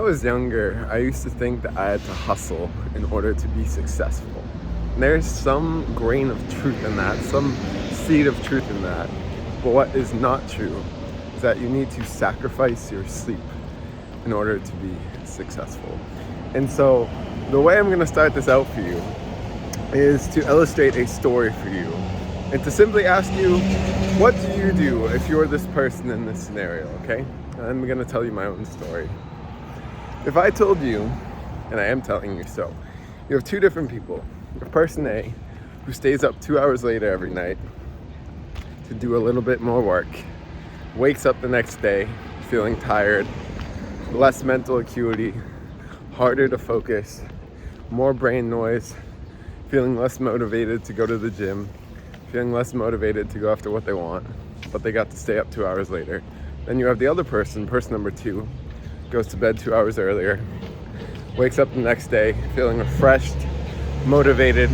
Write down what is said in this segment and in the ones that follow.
was younger, I used to think that I had to hustle in order to be successful. And there's some grain of truth in that, some seed of truth in that. But what is not true is that you need to sacrifice your sleep in order to be successful. And so the way I'm going to start this out for you is to illustrate a story for you and to simply ask you, what do you do if you're this person in this scenario, okay? And I'm going to tell you my own story. If I told you, and I am telling you so, you have two different people. You have person A, who stays up 2 hours later every night to do a little bit more work, wakes up the next day feeling tired, less mental acuity, harder to focus, more brain noise, feeling less motivated to go to the gym, feeling less motivated to go after what they want, but they got to stay up 2 hours later. Then you have the other person number 2, goes to bed 2 hours earlier, wakes up the next day feeling refreshed, motivated,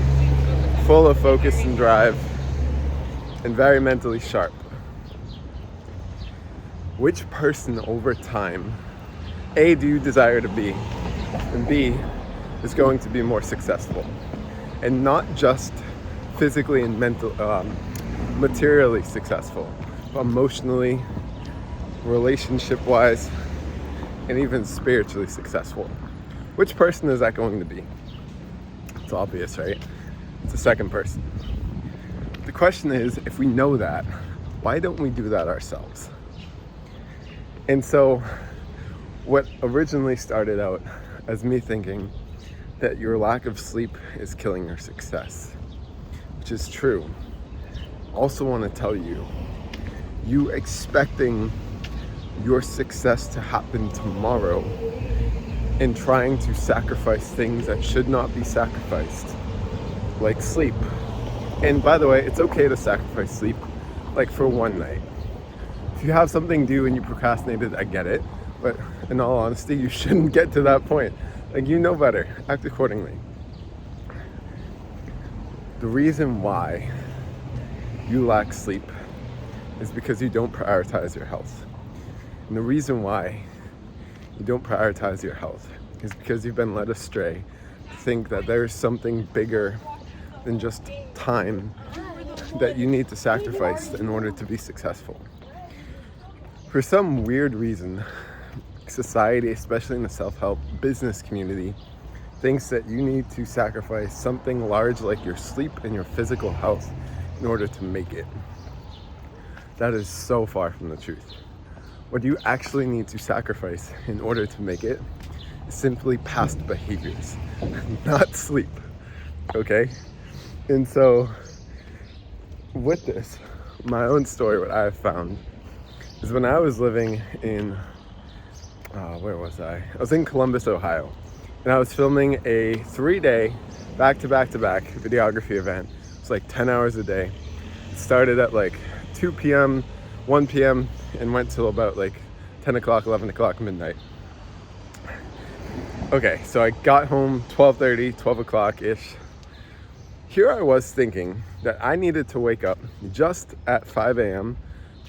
full of focus and drive, and very mentally sharp. Which person over time, A, do you desire to be, and B, is going to be more successful? And not just physically and materially successful, but emotionally, relationship-wise, and even spiritually successful. Which person is that going to be? It's obvious, right? It's the second person. The question is, if we know that, why don't we do that ourselves? And so, what originally started out as me thinking that your lack of sleep is killing your success, which is true. Also want to tell you, you expecting your success to happen tomorrow and trying to sacrifice things that should not be sacrificed, like sleep. And by the way, it's okay to sacrifice sleep, like for one night. If you have something due and you procrastinated, I get it. But in all honesty, you shouldn't get to that point. Like, you know better, act accordingly. The reason why you lack sleep is because you don't prioritize your health. And the reason why you don't prioritize your health is because you've been led astray to think that there's something bigger than just time that you need to sacrifice in order to be successful. For some weird reason, society, especially in the self-help business community, thinks that you need to sacrifice something large like your sleep and your physical health in order to make it. That is so far from the truth. What you actually need to sacrifice in order to make it is simply past behaviors, not sleep, okay? And so with this, my own story, what I have found is when I was living in, where was I? I was in Columbus, Ohio, and I was filming a 3-day back-to-back videography event. It was like 10 hours a day. It started at like 2 p.m., 1 p.m., and went till about like 10 o'clock, 11 o'clock midnight. Okay, so I got home 12:30, 12 o'clock-ish. Here I was thinking that I needed to wake up just at 5 a.m.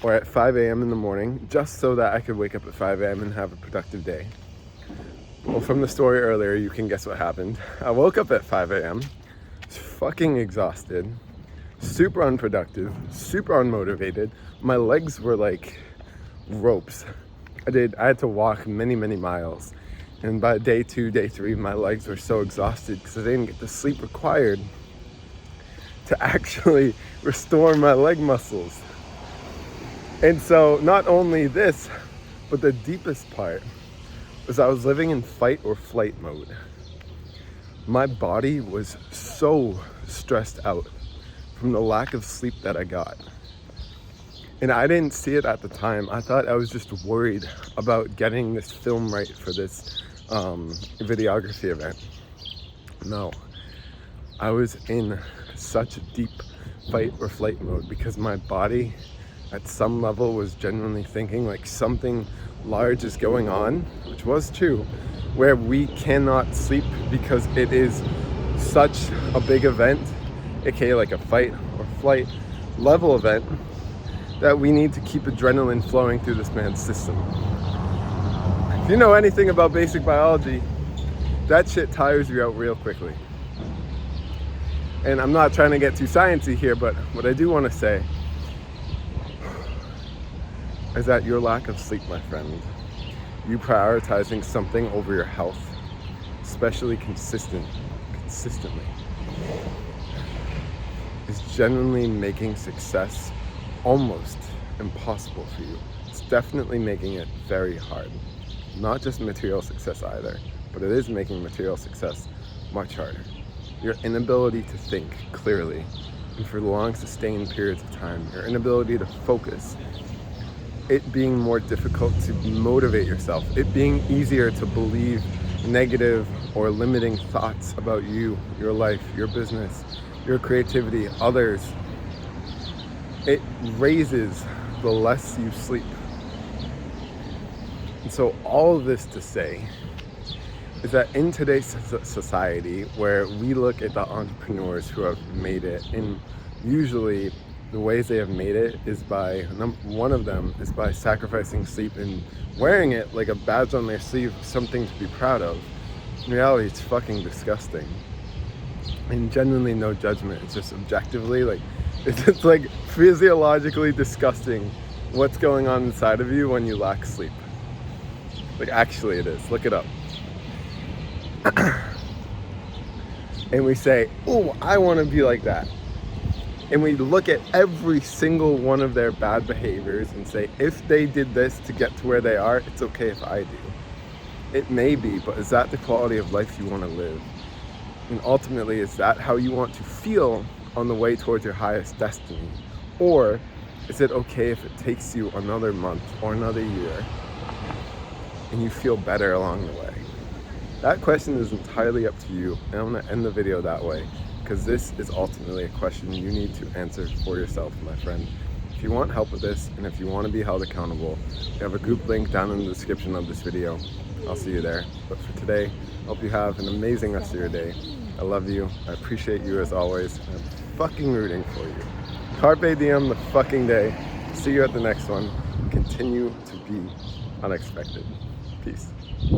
or at 5 a.m. in the morning, just so that I could wake up at 5 a.m. and have a productive day. Well, from the story earlier, you can guess what happened. I woke up at 5 a.m., was fucking exhausted, super unproductive, super unmotivated. My legs were like ropes. I had to walk many miles. And by day 2, day 3, my legs were so exhausted because I didn't get the sleep required to actually restore my leg muscles. And so not only this, but the deepest part was I was living in fight or flight mode. My body was so stressed out from the lack of sleep that I got. And I didn't see it at the time. I thought I was just worried about getting this film right for this videography event. No, I was in such deep fight or flight mode because my body at some level was genuinely thinking like something large is going on, which was true, where we cannot sleep because it is such a big event, aka like a fight or flight level event, that we need to keep adrenaline flowing through this man's system. If you know anything about basic biology, that shit tires you out real quickly. And I'm not trying to get too sciencey here, but what I do want to say is that your lack of sleep, my friend, you prioritizing something over your health, especially consistently, is genuinely making success almost impossible for you. It's definitely making it very hard. Not just material success either, but it is making material success much harder. Your inability to think clearly and for long sustained periods of time, your inability to focus, it being more difficult to motivate yourself, it being easier to believe negative or limiting thoughts about you, your life, your business, your creativity, others, it raises the less you sleep. And so all of this to say is that in today's society, where we look at the entrepreneurs who have made it, and usually the ways they have made it is by, one of them is by sacrificing sleep and wearing it like a badge on their sleeve, something to be proud of. In reality, it's fucking disgusting. And genuinely no judgment, it's just objectively, like, it's like physiologically disgusting what's going on inside of you when you lack sleep. Like, actually it is, look it up. And we say, oh, I want to be like that. And we look at every single one of their bad behaviors and say, if they did this to get to where they are, it's okay if I do. It may be, but is that the quality of life you want to live? And ultimately, is that how you want to feel on the way towards your highest destiny? Or is it okay if it takes you another month or another year and you feel better along the way? That question is entirely up to you, and I'm going to end the video that way, because this is ultimately a question you need to answer for yourself, my friend. If you want help with this, and if you want to be held accountable, we have a group link down in the description of this video. I'll see you there. But for today, I hope you have an amazing rest of your day. I love you. I appreciate you as always. I'm fucking rooting for you. Carpe diem the fucking day. See you at the next one. Continue to be unexpected. Peace.